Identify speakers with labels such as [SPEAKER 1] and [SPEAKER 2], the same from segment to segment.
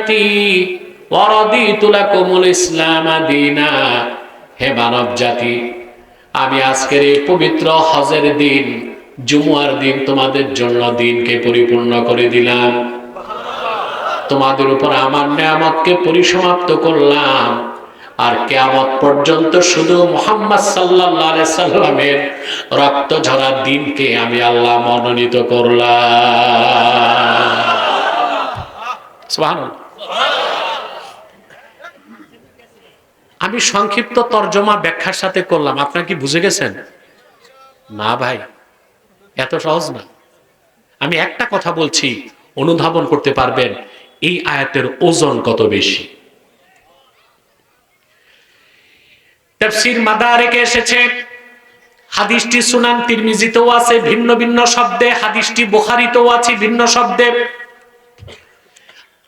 [SPEAKER 1] উম্মতি ওয়া রাদিতু লাকুমুল ইসলাম দীনা। হে মানব জাতি, আমি আজকের এই পবিত্র হজের দিন, জুমুয়ার দিন তোমাদের জন্য দিনকে পরিপূর্ণ করে দিলাম। তোমাদের উপর আমার নিয়ামতকে পরিসমাপ্ত করলাম। আর কিয়ামত পর্যন্ত শুধু মুহাম্মদ সাল্লাল্লাহু আলাইহি সাল্লামের রক্ত ঝরা দিনকে আমি আল্লাহ মনোনীত করলাম। সুবহানাল্লাহ। আমি সংক্ষিপ্ত তরজমা ব্যাখ্যার সাথে করলাম, আপনারা কি বুঝে গেছেন? না ভাই, এত সহজ না। আমি একটা কথা বলছি, অনুধাবন করতে পারবেন এই আয়াতের ওজন কত বেশি। তাফসীর মাদারিকে এসেছে, হাদিসটি সুনান তিরমিজিতেও আছে ভিন্ন ভিন্ন শব্দে, হাদিসটি বুখারীতেও আছে ভিন্ন শব্দে।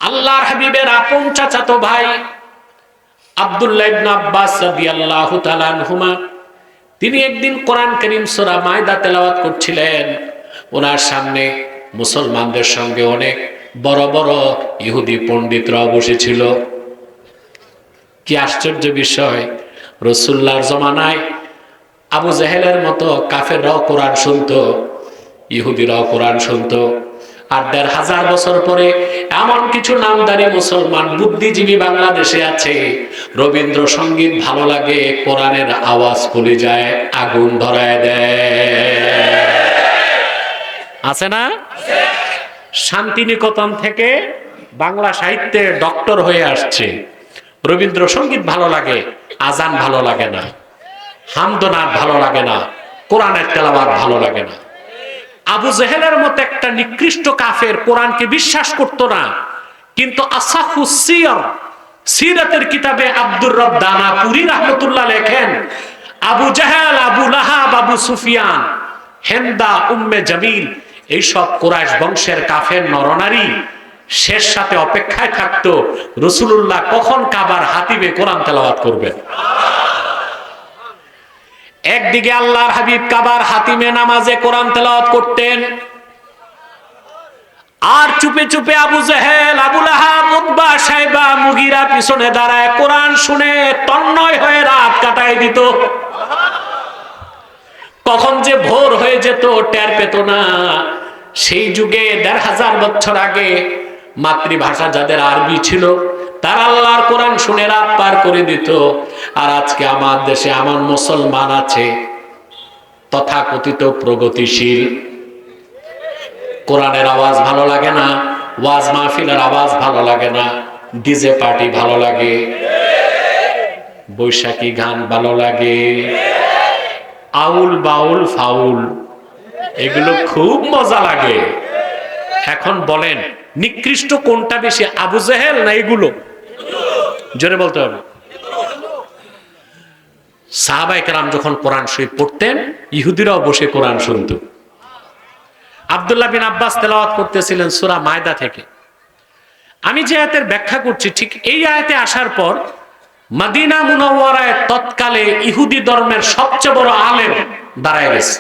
[SPEAKER 1] আল্লাহর হাবিবের আপন চাচাতো ভাই আব্দুল্লাহ ইবনে আব্বাস রাদিয়াল্লাহু তাআলা আনহুমা, তিনি একদিন কোরআন কারীম সূরা মায়দা তেলাওয়াত করছিলেন। ওনার সামনে মুসলমানদের সঙ্গে অনেক বড় বড় ইহুদি পণ্ডিতরাও বসেছিল। কি আশ্চর্য বিষয়, রাসূলুল্লাহর জমানায় আবু জেহেলের মতো কাফেররাও কোরআন শুনতো, ইহুদিরাও কোরআন শুনতো। আর ১৫০০ বছর পরে এমন কিছু নামদারি মুসলমান বুদ্ধিজীবী বাংলাদেশে আছে, রবীন্দ্রসঙ্গীত ভালো লাগে, কোরআনের আওয়াজ খুলে যায়, আগুন ধরায় দেয়। আছে না? শান্তিনিকেতন থেকে বাংলা সাহিত্যে ডক্টর হয়ে আসছে, রবীন্দ্রসঙ্গীত ভালো লাগে, আজান ভালো লাগে না, হামদনাথ ভালো লাগে না, কোরআনের তেলাওয়াত ভালো লাগে না। আবু জেহেলের মতো একটা নিকৃষ্ট কাফের কোরআনকে বিশ্বাস করত না, কিন্তু আসাহুস সিয়র, সিরাতের কিতাবে আব্দুর রব দানাপুরি রাহমাতুল্লাহ লেখেন, আবু জেহেল, আবু লাহাব, আবু সুফিয়ান, হেন্দা, উম্মে জামিল, এইসব কুরাইশ বংশের কাফের নরনারী শেষ সাথে অপেক্ষায় থাকতো রাসূলুল্লাহ কখন কাবার হাতিমে কোরআন তেলাওয়াত করবেন। একদিকে আল্লাহর হাবিব কাবার হাতিমে নামাজে কোরআন তেলাওয়াত করতেন, আর চুপে চুপে আবু জেহেল, আবু লাহাব, উতবা, শাইবা, মুগীরা পিছনে দাঁড়ায় কোরআন শুনে তন্ময় হয়ে রাত কাটায় দিত। কখন যে ভোর হয়ে যেত টের পেত না। সেই যুগে ১৫০০ বছর আগে মাতৃভাষা যাদের আরবি ছিল, তারা আল্লাহর কোরআন শুনে রাত পার করে দিত। আর আজকে আমার দেশে এমন মুসলমান আছে তথাকথিত প্রগতিশীল, কোরআনের আওয়াজ ভালো লাগে না, ওয়াজ মাহফিলের আওয়াজ ভালো লাগে না, ডিজে পার্টি ভালো লাগে, বৈশাখী গান ভালো লাগে, আউল বাউল ফাউল এগুলো খুব মজা লাগে। এখন বলেন নিকৃষ্ট কোনটা বেশি, আবু জেহেল না এগুলো? জোরে বলতে হবে। সাহাবায়ে কেরাম যখন কোরআন শরীফ পড়তেন, ইহুদিরাও বসে কোরআন শুনত। আব্দুল্লাহ বিন আব্বাস তেলাওয়াত করতেছিলেন সূরা মায়দা থেকে। আমি যে আয়াতের ব্যাখ্যা করছি, ঠিক এই আয়াতে আসার পর মদিনা মুনাওয়ারায় তৎকালে ইহুদি ধর্মের সবচেয়ে বড় আলেম দাঁড়ায় গেছে।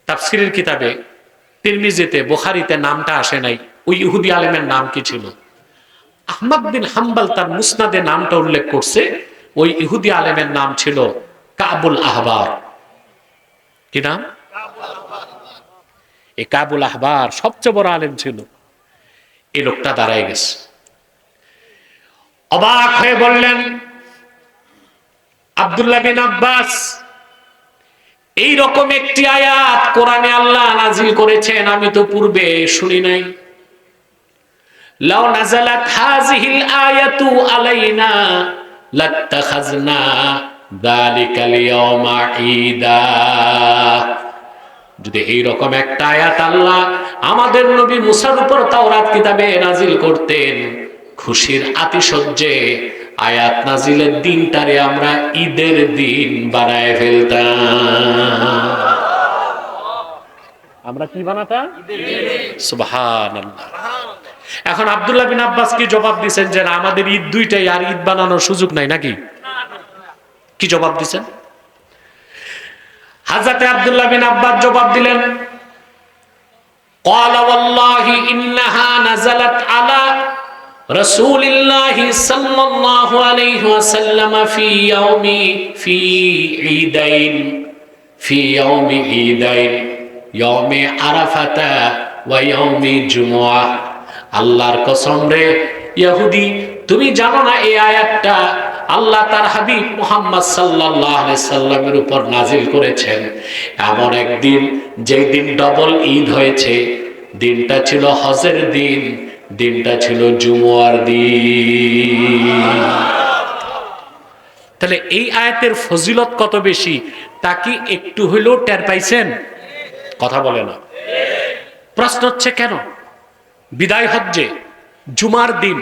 [SPEAKER 1] তাফসীরের কিতাবে তিরমিজিতে, বুখারীতে নামটা আসে নাই, ওই ইহুদি আলেমের নাম কি ছিল? আহমদ বিন হাম্বল তার মুসনাদে নামটা উল্লেখ করছে, ওই ইহুদি আলেমের নাম ছিল কাবুল আহবার। কি নাম? এই কাবুল আহবার সবচেয়ে বড় আলেম ছিল। এই লোকটা দাঁড়ায় গেছে, অবাক হয়ে বললেন, আব্দুল্লাহ বিন আব্বাস, এই রকম একটি আয়াত কোরআনে আল্লাহ নাজিল করেছেন আমি তো পূর্বে শুনি নাই। লাউ নাযালাত হাযিহিল আয়াতু আলাইনা লাত্তাখাযনা যালিকাল ইয়াওমা ঈদা। যদি এই রকম একটা আয়াত আল্লাহ আমাদের নবী মুসার উপর তাওরাত কিতাবে নাজিল করতেন, খুশির আতিশয্যে আয়াত নাজিলের দিনটারে আমরা ঈদের দিন বানায় ফেলতাম। আমরা কি বানাতাম? সুবহানাল্লাহ। এখন আব্দুল্লাহ বিন আব্বাস কি জবাব দিয়েছেন যে না, আমাদের ঈদ দুইটাই, আর ঈদ বানানোর সুযোগ নাই নাকি? কি জবাব দিয়েছেন? হযরত আব্দুল্লাহ বিন আব্বাস জবাব দিলেন, قال والله إنها نزلت على رسول الله صلى الله عليه وسلم في يوم عيدين يوم عرفة ويوم جمعة আল্লাহর কসম রে ইহুদি, তুমি জানো না এই আয়াতটা আল্লাহ তার হাবিব মুহাম্মদ সাল্লাল্লাহু আলাইহি সাল্লামের উপর নাজিল করেছেন এমন একদিন যেই দিন ডবল ঈদ হয়েছে। দিনটা ছিল হজের দিন, দিনটা ছিল জুমার দিন। তাহলে এই আয়াতের ফজিলত কত বেশি তা কি একটু হইলেও টের পাইছেন? কথা বলে না। প্রশ্ন হচ্ছে কেন বিদায় হজ্জে, জুমার দিন,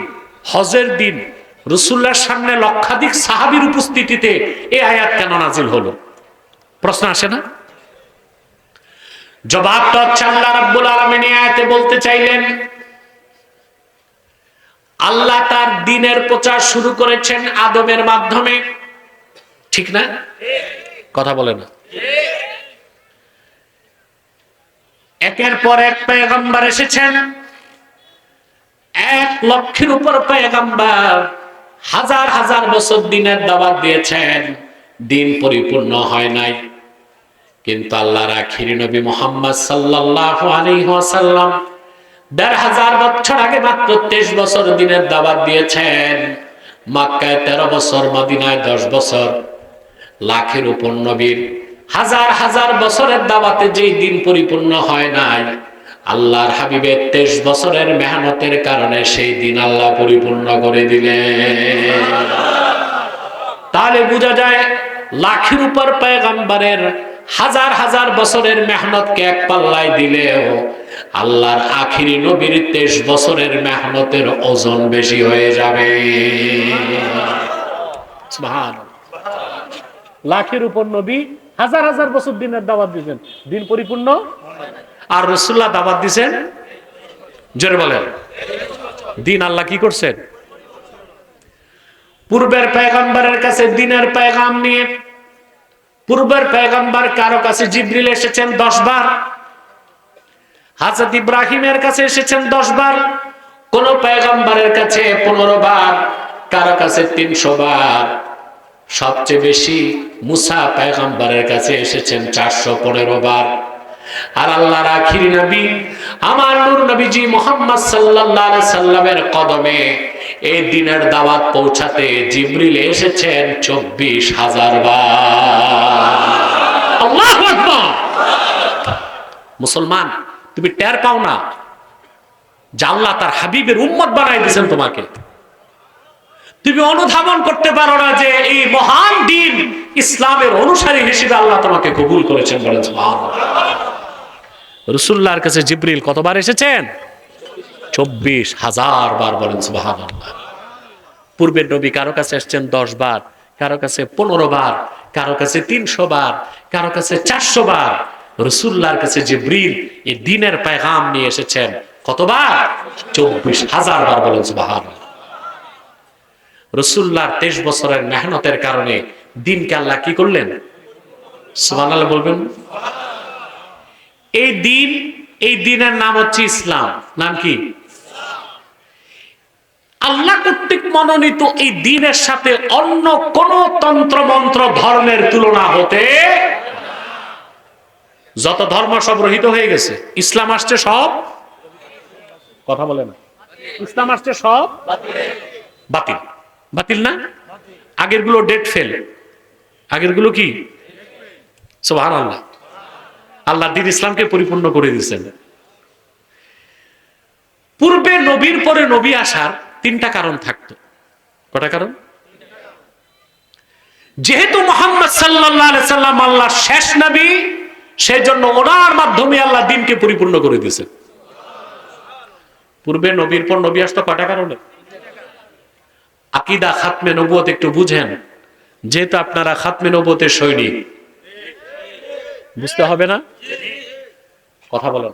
[SPEAKER 1] হজের দিন রাসূলুল্লাহর সামনে লক্ষাধিক সাহাবীর উপস্থিতিতে এই আয়াত কেন নাজিল হলো? প্রশ্ন আসে না? জবাবটা হচ্ছে আল্লাহ রাব্বুল আলামিন এই আয়াতে বলতে চাইলেন আল্লাহ তার দ্বীনের প্রচার শুরু করেছেন আদমের মাধ্যমে, ঠিক না? কথা বলে না। একের পর এক পয়গম্বর এসেছেন, 1 লক্ষের উপর পয়গম্বর হাজার হাজার বছর দ্বীনের দাওয়াত দিয়েছেন, দ্বীন পরিপূর্ণ হয় নাই। কিন্তু আল্লাহর আখিরি নবী মুহাম্মদ সাল্লাল্লাহু আলাইহি ওয়াসাল্লাম 1500 বছর আগে মাত্র 23 বছর দ্বীনের দাওয়াত দিয়েছেন। মক্কায় 13 বছর, মদিনায় 10 বছর। লাখের উপর নবীর হাজার হাজার বছরের দাওয়াতে যেই দ্বীন পরিপূর্ণ হয় নাই, আল্লাহর হাবিবের 23 বছরের মেহনতের কারণে সেই দিন আল্লাহ পরিপূর্ণ করে দিলেন। তাহলে বোঝা যায় লাখের উপর পয়গম্বরের হাজার হাজার বছরের মেহনতকে এক পাল্লায় দিলেও আল্লাহর আখিরি নবীর 23 বছরের মেহনতের ওজন বেশি হয়ে যাবে। সুবহানাল্লাহ। লাখের উপর নবী হাজার হাজার বছর দিনের দাওয়াত দিয়েছেন, দিন পরিপূর্ণ। আর রাসূলুল্লাহ দাওয়াত দিয়েছেন, জোরে বলেন, দিন আল্লাহ কি করছেন? পূর্বের পয়গম্বরের কাছে দিনের পেগাম নিয়ে, পূর্বের পয়গম্বর কারো কাছে জিবরিল এসেছেন 10 বার, হযরত ইব্রাহিমের কাছে এসেছেন 10 বার, কোন পয়গম্বরের কাছে 15 বার, কারো কাছে 300 বার। সবচেয়ে বেশি মুসা পয়গম্বরের কাছে এসেছেন 415 বার। আর আল্লাহর আখিরি নবী আমার নূর নবীজি মুহাম্মদ সাল্লাল্লাহু আলাইহি সাল্লামের কদমে এই দিনের দাওয়াত পৌঁছাতে জিবরিল এসেছেন 24,000 বার। আল্লাহু আকবার। মুসলমান, তুমি টের পাও না যে আল্লাহ তার হাবিবের উম্মত বানাই দিয়েছেন তোমাকে? তুমি অনুধাবন করতে পারো না যে এই মহান দিন ইসলামের অনুসারী হিসেবে আল্লাহ তোমাকে কবুল করেছেন? বলেন সুবহানাল্লাহ। রাসূলুল্লাহর কাছে জিবরিল কতবার এসেছেন? 24,000 বার। বলেন সুবহানাল্লাহ। পূর্বের নবী কারো কাছে এসেছেন 10 বার, কারো কাছে 15 বার, কারো কাছে 300 বার, কারো কাছে 400 বার। রাসূলুল্লাহর কাছে জিবরিল এই দ্বীনের পেগাম নিয়ে এসেছেন কতবার? 24,000 বার। বলেন সুবহানাল্লাহ। রাসূলুল্লাহর 23 বছরের মেহনতের কারণে দ্বীনকে আল্লাহ কি করলেন? সুবহানাল্লাহ বলবেন। এই দিন, এই দিনের নাম হচ্ছে ইসলাম। নাম কি? আল্লাহ কর্তৃক মনোনীত এই দিনের সাথে অন্য কোন তন্ত্র মন্ত্র ধর্মের তুলনা হতে, যত ধর্ম সব রহিত হয়ে গেছে, ইসলাম আসছে সব, কথা বলে না, ইসলাম আসছে সব বাতিল। বাতিল না? আগের গুলো ডেট ফেল, আগের গুলো কি? সুবহানাল্লাহ। আল্লাহ দ্বীন ইসলামকে পরিপূর্ণ করে দিয়েছেন। পূর্বে নবীর পরে নবী আসার 3টা কারণ থাকতো। কটা কারণ? যেহেতু মুহাম্মদ সাল্লাল্লাহু আলাইহি সাল্লাম আল্লাহর শেষ নবী, সেজন্য ওনার মাধ্যমে আল্লাহ দ্বীনকে পরিপূর্ণ করে দিয়েছেন। পূর্বে নবীর পর নবী আসতো কটা কারণে? আকীদা খাতমে নবুয়ত একটু বুঝেন, যেহেতু আপনারা খাতমে নবুয়তের সৈনিক, বুঝতে হবে না? কথা বলেন।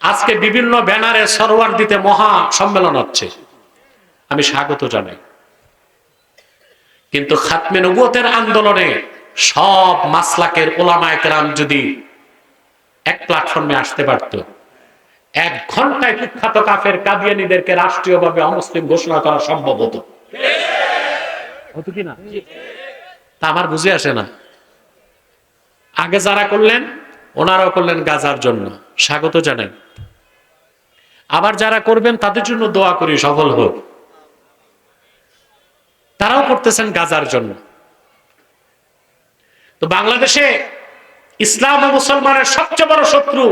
[SPEAKER 1] আজকে বিভিন্ন ব্যানারে সরোয়ার দিতে মহা সম্মেলন হচ্ছে, আমি স্বাগত জানাই। কিন্তু খাতমে নবুয়তের আন্দোলনে সব মাসলাকের উলামায়ে কেরাম যদি এক প্ল্যাটফর্মে আসতে পারত, 1 ঘন্টায় কুখ্যাত কাফের কাদিয়ানীদেরকে রাষ্ট্রীয়ভাবে অমুসলিম ঘোষণা করা সম্ভব হতো। হতো কি না? তা আমার বুঝে আসে না। আগে যারা করলেন ওনারাও করলেন গাজার জন্য, স্বাগত জানাই। আবার যারা করবেন তাদের জন্য দোয়া করি সফল হোক। তারাও করতেছেন গাজার জন্য। তো বাংলাদেশে ইসলাম ও মুসলমানের সবচেয়ে বড় শত্রু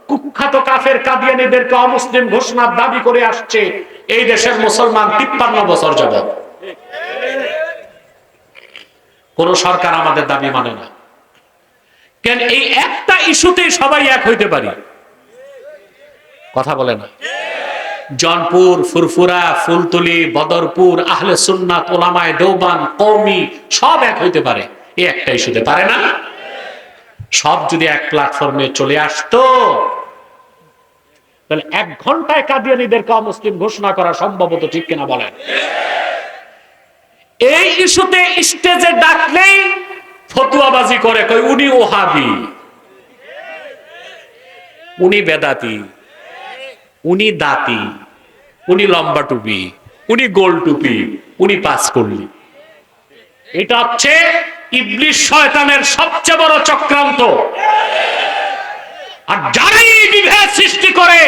[SPEAKER 1] কুখ্যাত কাফের কাদিয়ানীদেরকে অমুসলিম ঘোষণার দাবি করে আসছে এই দেশের মুসলমান 53 বছর যাবত। কোন সরকার আমাদের দাবি মানে না। কেন এই একটা ইস্যুতেই সবাই এক হইতে পারি? কথা বলে না। জনপুর, ফুরফুরা, ফুলতলি, বদরপুর, আহলে সুন্নাত, ওলামায়ে দেওবান, কওমি সব এক হইতে পারে, এই একটা ইস্যুতে পারে না? সব যদি এক প্ল্যাটফর্মে চলে আসতো তাহলে 1 ঘন্টায় কাদিয়ানীদেরকে অমুসলিম ঘোষণা করা সম্ভব হতো, ঠিক কিনা বলেন? এই ইস্যুতে স্টেজে ডাকলেই ফতুয়াবাজি করে, কই উনি ওহাবি, উনি বেদাতি, উনি দাতি, উনি লম্বা টুপি, উনি গোল টুপি, উনি পাস করলি। এটা হচ্ছে ইবলিস শয়তানের সবচেয়ে বড় চক্রান্ত। আর যারাই বিভেদ সৃষ্টি করে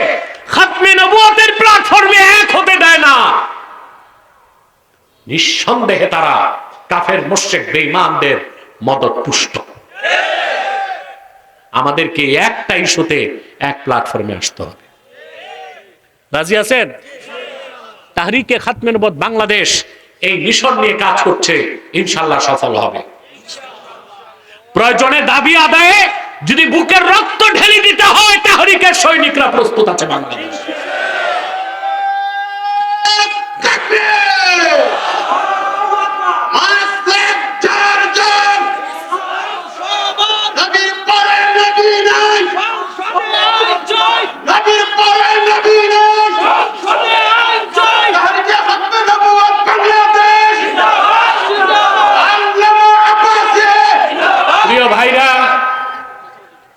[SPEAKER 1] খাতমে নবুয়তের প্ল্যাটফর্মে এক হতে দেয় না, নিঃসন্দেহে তারা কাফের মুশরিক বেঈমানদের মদত পুষ্ট। আমাদেরকে একটা ইস্যুতে এক প্ল্যাটফর্মে আসতে হবে। রাজি আছেন? তাহরিকে খাতমে নবুয়ত বাংলাদেশ এই মিশন নিয়ে কাজ করছে, ইনশাআল্লাহ সফল হবে। প্রয়োজনে দাবি আদায়ে যদি বুকের রক্ত ঢেলে দিতে হয়, তাহরিকের সৈনিকরা প্রস্তুত আছে বাংলাদেশ।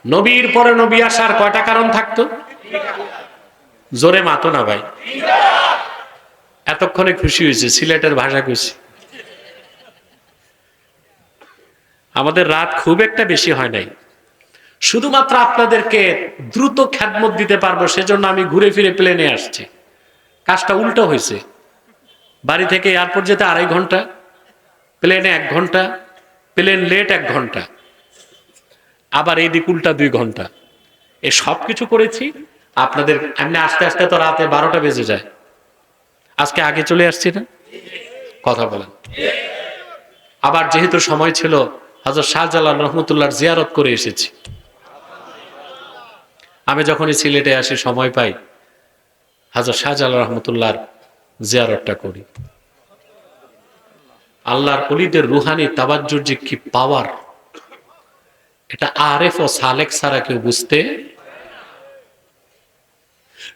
[SPEAKER 1] নবীর পরে নবী আসার কয়টা কারণ থাকতো? জোরে মাতো না ভাই, এতক্ষণে খুশি হয়েছে, সিলেটের ভাষা খুশি। আমাদের রাত খুব একটা বেশি হয় নাই, শুধুমাত্র আপনাদেরকে দ্রুত খেদমত দিতে পারবো সেজন্য আমি ঘুরে ফিরে প্লেনে আসছি। কাজটা উল্টো হয়েছে, বাড়ি থেকে এয়ারপোর্ট যেতে 2.5 ঘন্টা, প্লেনে 1 ঘন্টা, প্লেন লেট 1 ঘন্টা, আবার এই দিক উল্টা 2 ঘন্টা। এই সব কিছু করেছি আপনাদের। এমনি আস্তে আস্তে তো রাতে 12টা বেজে যায়। আজকে আগে চলে আসছি না? কথা বলেন। আবার যেহেতু সময় ছিল, হযরত শাহজালাল রহমতুল্লাহর জিয়ারত করে এসেছি। আমি যখনই সিলেটে আসি সময় পাই, হযরত শাহজালাল রহমতুল্লাহর জিয়ারতটা করি। আল্লাহর ওলিদের রুহানি তাওয়াজ্জুর যে কি পাওয়ার, এটা আরেফ ও সালেক ছাড়া কেউ বুঝতে।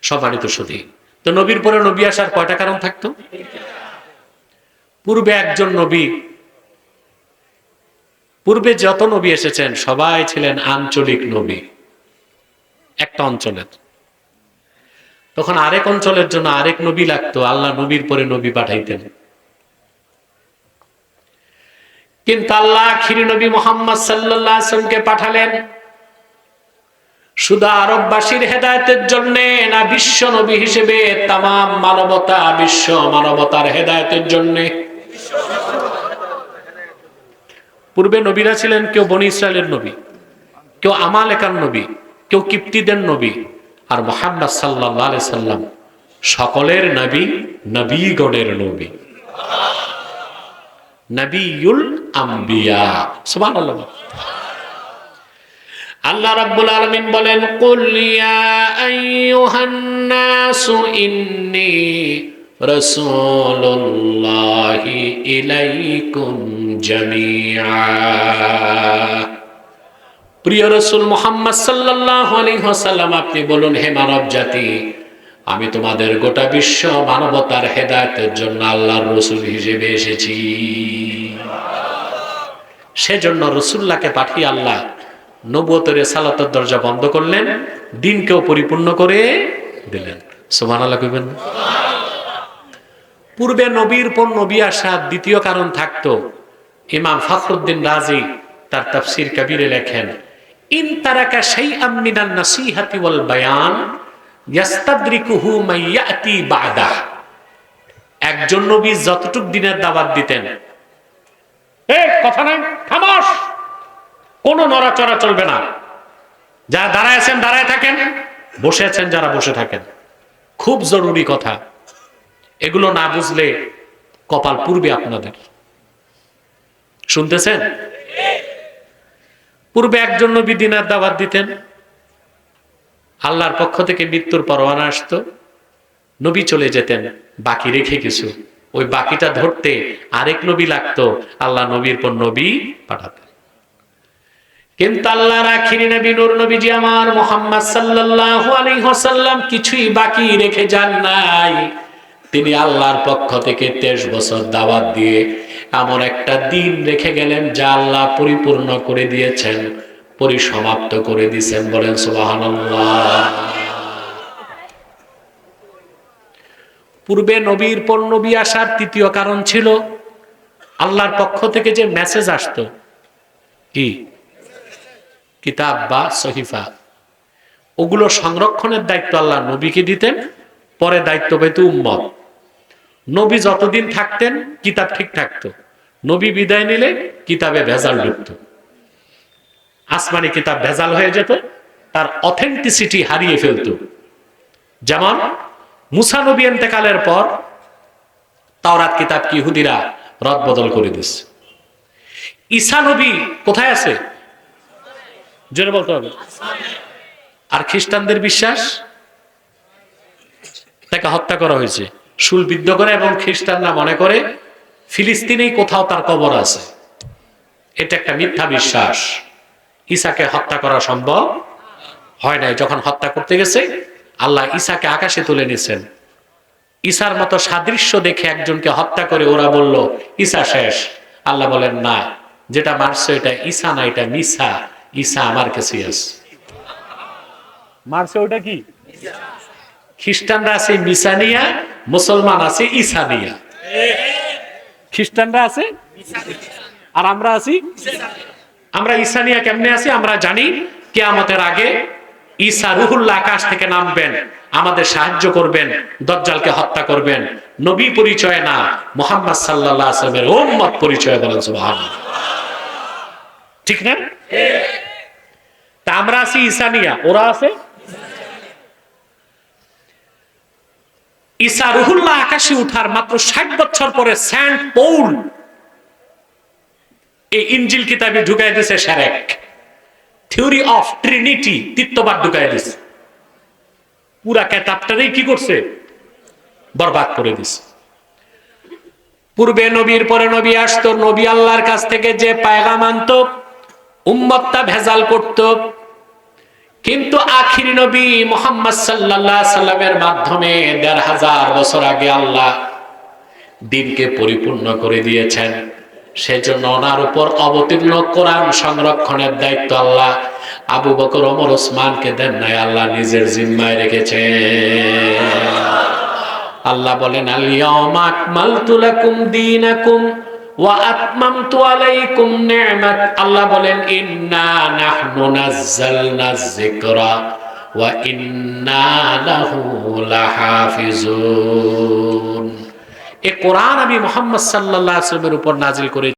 [SPEAKER 1] সম্মানিত সুধী, তো নবীর পরে নবী আসার কয়টা কারণ থাকতো? পূর্বে একজন নবী, পূর্বে যত নবী এসেছেন সবাই ছিলেন আঞ্চলিক নবী, একটা অঞ্চলের। তখন আরেক অঞ্চলের জন্য আরেক নবী লাগতো, আল্লাহ নবীর পরে নবী পাঠাইতেন। কিন্তু আল্লাহ আখিরি নবী মুহাম্মদ সাল্লাল্লাহু আলাইহি ওয়াসাল্লামকে পাঠালেন শুধু আরববাসীর হেদায়েতের জন্য না, বিশ্ব নবী হিসেবে তামাম মানবতা, বিশ্ব মানবতার হেদায়েতের জন্য। পূর্বে নবীরা ছিলেন কেউ বনি ইসরায়েলের নবী, কেউ আমালেকার নবী, কেউ কিপ্তিদের নবী, আর মুহাম্মদ সাল্লাল্লাহু আলাইহি সাল্লাম সকলের নবী, নবীগণের নবী, নবিয়ুল আম্বিয়া। সুবহানাল্লাহ। আল্লাহ রাব্বুল আলামিন বলেন, কুল ইয়া আইয়ুহান নাসু ইন্নী রাসূলুল্লাহি ইলাইকুম জামিআ। প্রিয় রাসূল মুহাম্মদ সাল্লাল্লাহু আলাইহি ওয়াসাল্লাম, আপনি বলুন, হে মানব জাতি, আমি তোমাদের গোটা বিশ্ব মানবতার হেদায়েতের জন্য আল্লাহর রাসূল হিসেবে এসেছি। সেজন্য রাসূলুল্লাহকে পাঠিয়ে আল্লাহ নবুয়তের রিসালাতের দরজা বন্ধ করলেন, দ্বীনকেও পরিপূর্ণ করে দিলেন। সুবহানাল্লাহ কইবেন না? পূর্বে নবীর পর নবী আসার দ্বিতীয় কারণ থাকতো। ইমাম ফখরুদ্দিন রাজি তার তাফসীর কবিরে লেখেন, ইন তারাকা শাইআম মিনান নাসিহাতি ওয়াল বায়ান ইয়াস্তাদরিকুহু মান ইয়াতি বা'দাহ। একজন নবী যতটুক দিনের দাওয়াত দিতেন, কথা নাই, খামোশ, কোনো নড়াচড়া চলবে না, যারা দাঁড়ায় আছেন দাঁড়ায় থাকেন, বসে আছেন যারা বসে থাকেন, খুব জরুরি কথা, এগুলো না বুঝলে কপাল পূর্বে আপনাদের। শুনতেছেন? পূর্বে একজন নবী দিনের দাওয়াত দিতেন, আল্লাহর পক্ষ থেকে মৃত্যুর পরোয়ানা আসতো, নবী চলে যেতেন, বাকি রেখে কিছু, ওই বাকিটা ধরতে আরেক নবী লাগতো, আল্লাহ নবীর পর নবী পাঠাতেন। কিন্তু আল্লাহর আখিরি নবী নূর নবীজি আমার মুহাম্মদ সাল্লাল্লাহু আলাইহি ওয়াসাল্লাম কিছুই বাকি রেখে যান নাই। তিনি আল্লাহর পক্ষ থেকে 23 বছর দাওয়াত দিয়ে এমন একটা দিন রেখে গেলেন যা আল্লাহ পরিপূর্ণ করে দিয়েছেন, পরিসমাপ্ত করে দিয়েছেন। বলেন সুবহানাল্লাহ। পূর্বে নবীর পর নবী আসার তৃতীয় কারণ ছিল আল্লাহর পক্ষ থেকে যে মেসেজ আসতো, কি কিতাব বা সহিফা, ওগুলো সংরক্ষণের দায়িত্ব আল্লাহ নবীকে দিতেন, পরে দায়িত্ব পেত উম্মত। নবী যতদিন থাকতেন কিতাব ঠিক থাকতো, নবী বিদায় নিলে কিতাবে ভেজাল ঢুকত, আসমানি কিতাব ভেজাল হয়ে যেত, তার অথেন্টিসিটি হারিয়ে ফেলত। যেমন মুসা নবী ইন্তেকালের পর তাওরাত কিতাব কি ইহুদিরা রদ বদল করে দিচ্ছে। ঈসা নবী কোথায় আছে? জোরে বলতে হবে। আর খ্রিস্টানদের বিশ্বাস তাকে হত্যা করা হয়েছে, শুলবিদ্ধ করে, এবং খ্রিস্টানরা মনে করে ফিলিস্তিনেই কোথাও তার কবর আছে। এটা একটা মিথ্যা বিশ্বাস। ঈসাকে হত্যা করা সম্ভব হয় নাই। যখন হত্যা করতে গেছে, আল্লাহ ঈসাকে আকাশে তুলে নিয়েছেন। ঈসার মতো সাদৃশ্য দেখে একজনকে হত্যা করে ওরা বলল ঈসা শেষ। আল্লাহ বলেন না, যেটা মারছে এটা ঈসা না, এটা মিসা। ঈসা আমার কাছে আছে। মারছে ওটা কি? খ্রিস্টানরা আছে মিসানিয়া, মুসলমান আছে ঈসানিয়া। খ্রিস্টানরা আছে আর আমরা আছি, আমরা ঈসানিয়া। কেমনে আছি আমরা জানি, কিয়ামতের আগে ঈসা রুহুল্লাহ আকাশ থেকে নামবেন, আমাদের সাহায্য করবেন, দাজ্জালকে হত্যা করবেন। নবী পরিচয় না, মুহাম্মদ সাল্লাল্লাহু আলাইহি ওয়াসাল্লামের উম্মত পরিচয়। বলেন সুবহানাল্লাহ। ঠিক না? তা আমরা আছি ঈসানিয়া, ওরা আছে। ঈসা রুহুল্লাহ আকাশে উঠার মাত্র 60 বছর পরে সেন্ট পৌল এই ইনজিল কিতাবে ঢুকাই দিয়েছে শিরক, থিওরি অফ ট্রিনিটি, তৃতীয়বাদ ঢুকাই দিয়েছে। পুরা কিতাবটারই কি করছে? বরবাদ করে দিয়েছে। পূর্বে নবীর পরে নবী আসতো, নবী আল্লাহর কাছ থেকে যে পায়গাম আনতো উম্মতটা ভেজাল করত। কিন্তু আখিরি নবী মুহাম্মদ সাল্লাল্লাহু আলাইহি সাল্লামের মাধ্যমে ১৫০০ বছর আগে আল্লাহ দ্বীনকে পরিপূর্ণ করে দিয়েছেন। সেজন্য ওনার উপর অবতীর্ণ কোরআন সংরক্ষণের দায়িত্ব আল্লাহ আবু বকর, ওমর, ওসমানকে দেন নাই, আল্লাহ নিজের জিম্মায় রেখেছেন। আল্লাহ বলেন আল ইয়াউমা আকমালতু লাকুম দীনাকুম ওয়া আতমামতু আলাইকুম নি'মাত। আল্লাহ বলেন ইন্না নাহনু নাযালনা যিকরা ওয়া ইন্না লাহু লাহাফিজুন। এই কোরআন আমি মুহাম্মদ সাল্লাল্লাহু আলাইহি ওয়াসাল্লামের উপর নাজিল করে